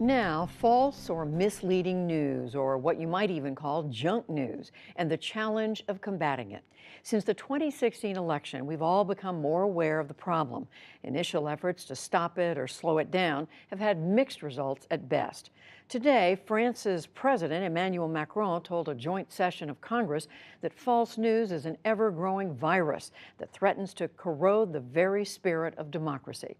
Now, false or misleading news, or what you might even call junk news, and the challenge of combating it. Since the 2016 election, we've all become more aware of the problem. Initial efforts to stop it or slow it down have had mixed results at best. Today, France's President Emmanuel Macron told a joint session of Congress that false news is an ever-growing virus that threatens to corrode the very spirit of democracy.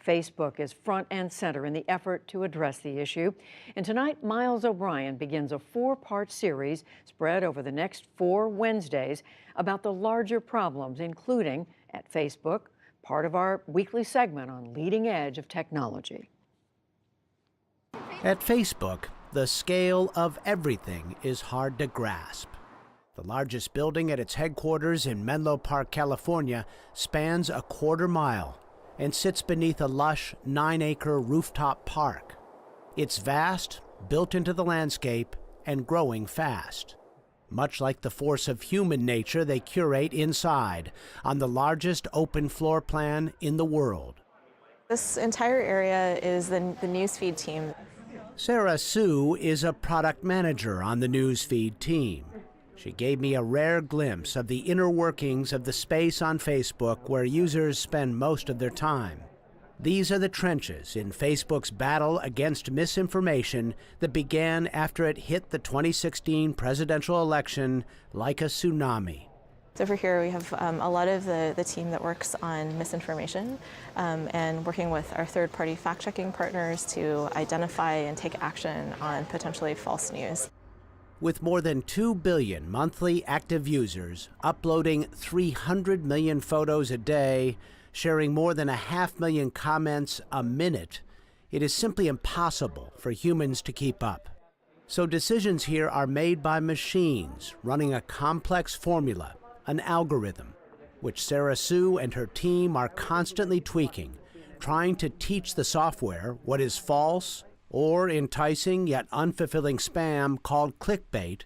Facebook is front and center in the effort to address the issue. And tonight, Miles O'Brien begins a 4-part series spread over the next 4 Wednesdays about the larger problems, including, at Facebook, part of our weekly segment on leading edge of technology. At Facebook, the scale of everything is hard to grasp. The largest building at its headquarters in Menlo Park, California, spans a quarter mile and sits beneath a lush 9-acre rooftop park. It's vast, built into the landscape, and growing fast. Much like the force of human nature they curate inside, on the largest open floor plan in the world. This entire area is the newsfeed team. Sarah Sue is a product manager on the newsfeed team. She gave me a rare glimpse of the inner workings of the space on Facebook where users spend most of their time. These are the trenches in Facebook's battle against misinformation that began after it hit the 2016 presidential election like a tsunami. Over here we have a lot of the team that works on misinformation and working with our third-party fact-checking partners to identify and take action on potentially false news. With more than 2 billion monthly active users, uploading 300 million photos a day, sharing more than 500,000 comments a minute, it is simply impossible for humans to keep up. So decisions here are made by machines running a complex formula, an algorithm, which Sarah Sue and her team are constantly tweaking, trying to teach the software what is false or enticing yet unfulfilling spam called clickbait,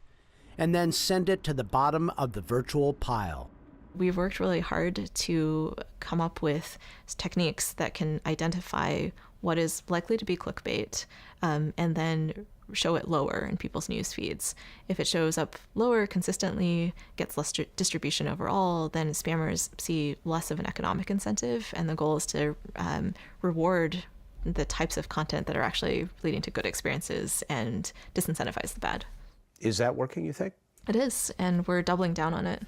and then send it to the bottom of the virtual pile. We've worked really hard to come up with techniques that can identify what is likely to be clickbait and then show it lower in people's news feeds. If it shows up lower consistently, gets less distribution overall, then spammers see less of an economic incentive, and the goal is to reward the types of content that are actually leading to good experiences and disincentivize the bad. Is that working, you think? It is, and we're doubling down on it.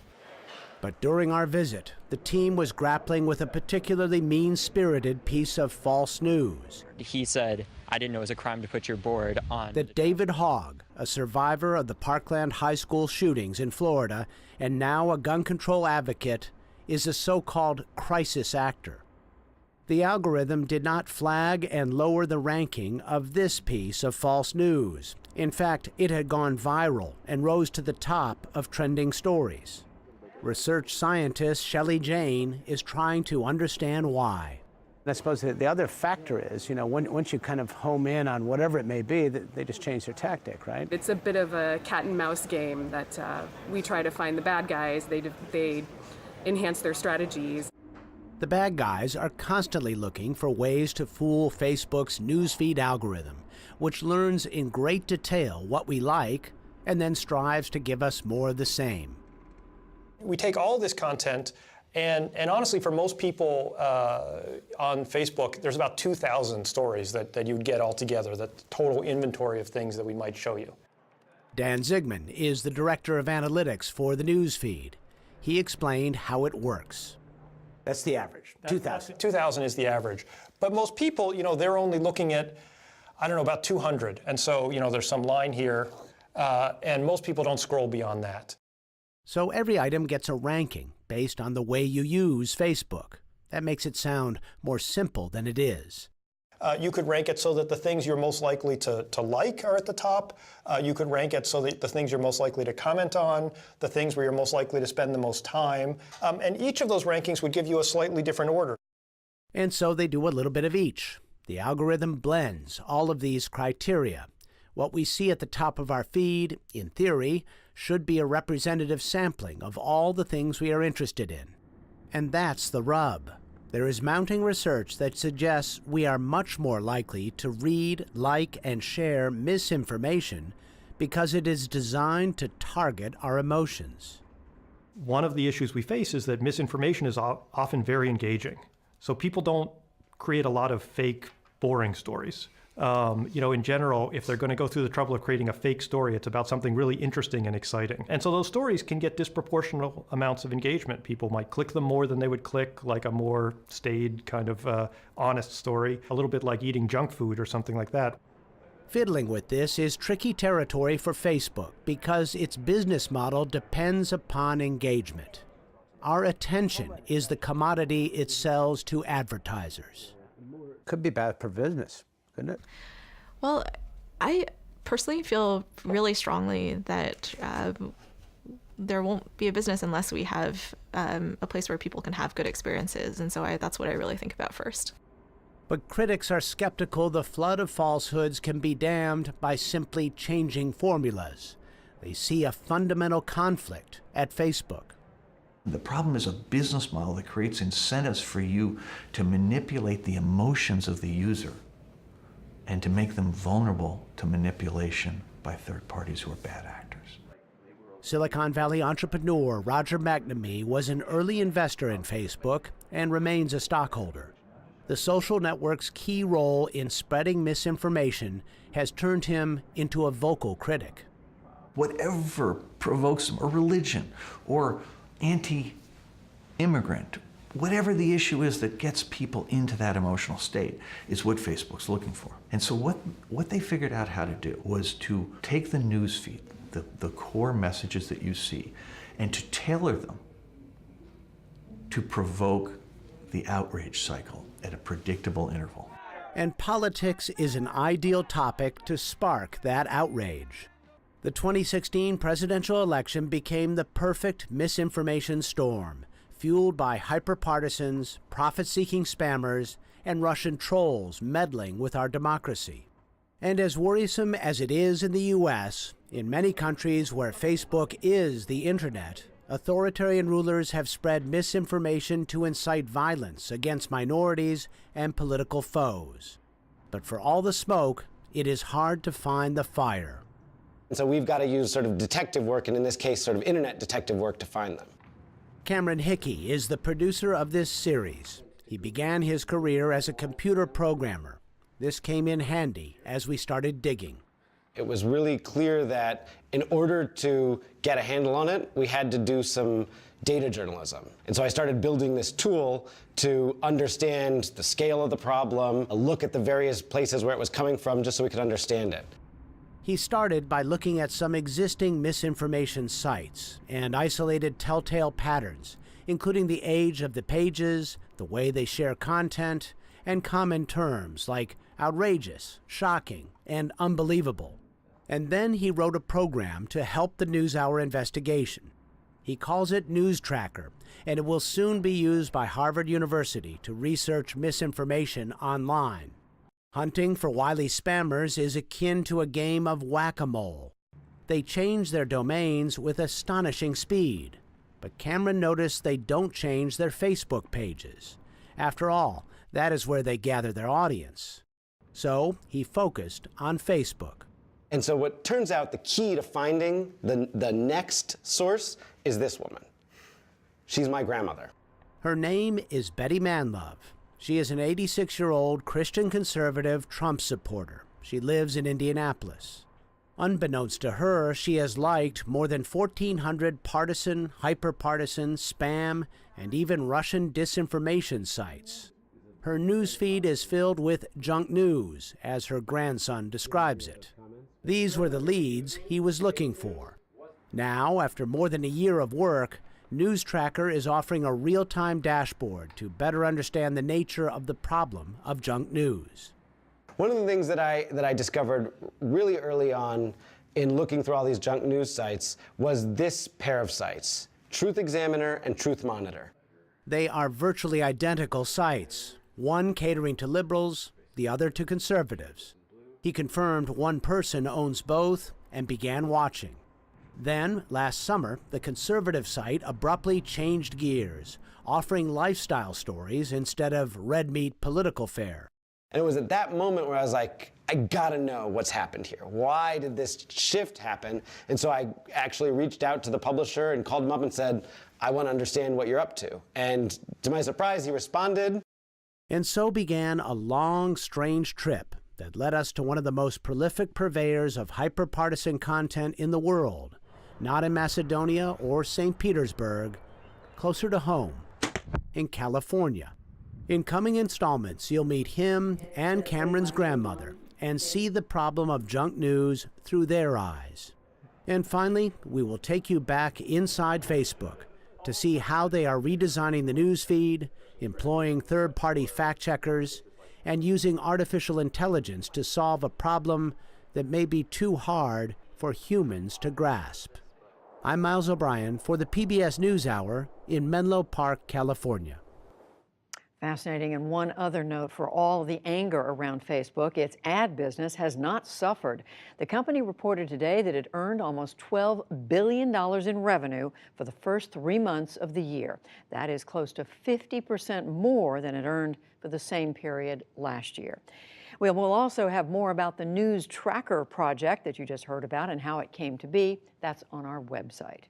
But during our visit, the team was grappling with a particularly mean-spirited piece of false news. He said, "I didn't know it was a crime to put your board on." That David Hogg, a survivor of the Parkland High School shootings in Florida and now a gun control advocate, is a so-called crisis actor. The algorithm did not flag and lower the ranking of this piece of false news. In fact, it had gone viral and rose to the top of trending stories. Research scientist Shelley Jane is trying to understand why. I suppose the other factor is, once you kind of home in on whatever it may be, they just change their tactic, right? It's a bit of a cat and mouse game that we try to find the bad guys. They enhance their strategies. The bad guys are constantly looking for ways to fool Facebook's newsfeed algorithm, which learns in great detail what we like and then strives to give us more of the same. We take all this content, and honestly, for most people on Facebook, there's about 2,000 stories that you'd get all together, the total inventory of things that we might show you. Dan Zigman is the director of analytics for the newsfeed. He explained how it works. That's the average, 2,000. 2,000 is the average. But most people, they're only looking at, about 200. And so, there's some line here, and most people don't scroll beyond that. So every item gets a ranking based on the way you use Facebook. That makes it sound more simple than it is. You could rank it so that the things you're most likely to like are at the top. You could rank it so that the things you're most likely to comment on, the things where you're most likely to spend the most time. And each of those rankings would give you a slightly different order. And so they do a little bit of each. The algorithm blends all of these criteria. What we see at the top of our feed, in theory, should be a representative sampling of all the things we are interested in. And that's the rub. There is mounting research that suggests we are much more likely to read, like, and share misinformation because it is designed to target our emotions. One of the issues we face is that misinformation is often very engaging. So people don't create a lot of fake, boring stories. In general, if they're going to go through the trouble of creating a fake story, it's about something really interesting and exciting. And so those stories can get disproportionate amounts of engagement. People might click them more than they would click like a more staid kind of honest story, a little bit like eating junk food or something like that. Fiddling with this is tricky territory for Facebook because its business model depends upon engagement. Our attention is the commodity it sells to advertisers. Could be bad for business, couldn't it? Well, I personally feel really strongly that there won't be a business unless we have a place where people can have good experiences. And so that's what I really think about first. But critics are skeptical the flood of falsehoods can be dammed by simply changing formulas. They see a fundamental conflict at Facebook. The problem is a business model that creates incentives for you to manipulate the emotions of the user and to make them vulnerable to manipulation by third parties who are bad actors. Silicon Valley entrepreneur Roger McNamee was an early investor in Facebook and remains a stockholder. The social network's key role in spreading misinformation has turned him into a vocal critic. Whatever provokes them, or religion, or anti-immigrant, whatever the issue is that gets people into that emotional state is what Facebook's looking for. And so what they figured out how to do was to take the news feed, the core messages that you see, and to tailor them to provoke the outrage cycle at a predictable interval. And politics is an ideal topic to spark that outrage. The 2016 presidential election became the perfect misinformation storm, fueled by hyper-partisans, profit-seeking spammers, and Russian trolls meddling with our democracy. And as worrisome as it is in the U.S., in many countries where Facebook is the internet, authoritarian rulers have spread misinformation to incite violence against minorities and political foes. But for all the smoke, it is hard to find the fire. And so we've got to use sort of detective work, and in this case, sort of internet detective work to find them. Cameron Hickey is the producer of this series. He began his career as a computer programmer. This came in handy as we started digging. It was really clear that in order to get a handle on it, we had to do some data journalism. And so I started building this tool to understand the scale of the problem, look at the various places where it was coming from, just so we could understand it. He started by looking at some existing misinformation sites and isolated telltale patterns, including the age of the pages, the way they share content, and common terms like outrageous, shocking, and unbelievable. And then he wrote a program to help the NewsHour investigation. He calls it News Tracker, and it will soon be used by Harvard University to research misinformation online. Hunting for wily spammers is akin to a game of whack-a-mole. They change their domains with astonishing speed. But Cameron noticed they don't change their Facebook pages. After all, that is where they gather their audience. So he focused on Facebook. And so what turns out the key to finding the next source is this woman. She's my grandmother. Her name is Betty Manlove. She is an 86-year-old Christian conservative Trump supporter. She lives in Indianapolis. Unbeknownst to her, she has liked more than 1,400 partisan, hyper-partisan, spam, and even Russian disinformation sites. Her newsfeed is filled with junk news, as her grandson describes it. These were the leads he was looking for. Now, after more than a year of work, News Tracker is offering a real-time dashboard to better understand the nature of the problem of junk news. One of the things that I discovered really early on in looking through all these junk news sites was this pair of sites, Truth Examiner and Truth Monitor. They are virtually identical sites, one catering to liberals, the other to conservatives. He confirmed one person owns both and began watching. Then, last summer, the conservative site abruptly changed gears, offering lifestyle stories instead of red meat political fare. And it was at that moment where I was like, I gotta know what's happened here. Why did this shift happen? And so I actually reached out to the publisher and called him up and said, I want to understand what you're up to. And to my surprise, he responded. And so began a long, strange trip that led us to one of the most prolific purveyors of hyper-partisan content in the world, not in Macedonia or St. Petersburg, closer to home, in California. In coming installments, you'll meet him and Cameron's grandmother and see the problem of junk news through their eyes. And finally, we will take you back inside Facebook to see how they are redesigning the news feed, employing third-party fact-checkers, and using artificial intelligence to solve a problem that may be too hard for humans to grasp. I'm Miles O'Brien for the PBS NewsHour in Menlo Park, California. Fascinating. And one other note for all the anger around Facebook, its ad business has not suffered. The company reported today that it earned almost $12 billion in revenue for the first 3 months of the year. That is close to 50% more than it earned for the same period last year. We'll also have more about the News Tracker project that you just heard about and how it came to be. That's on our website.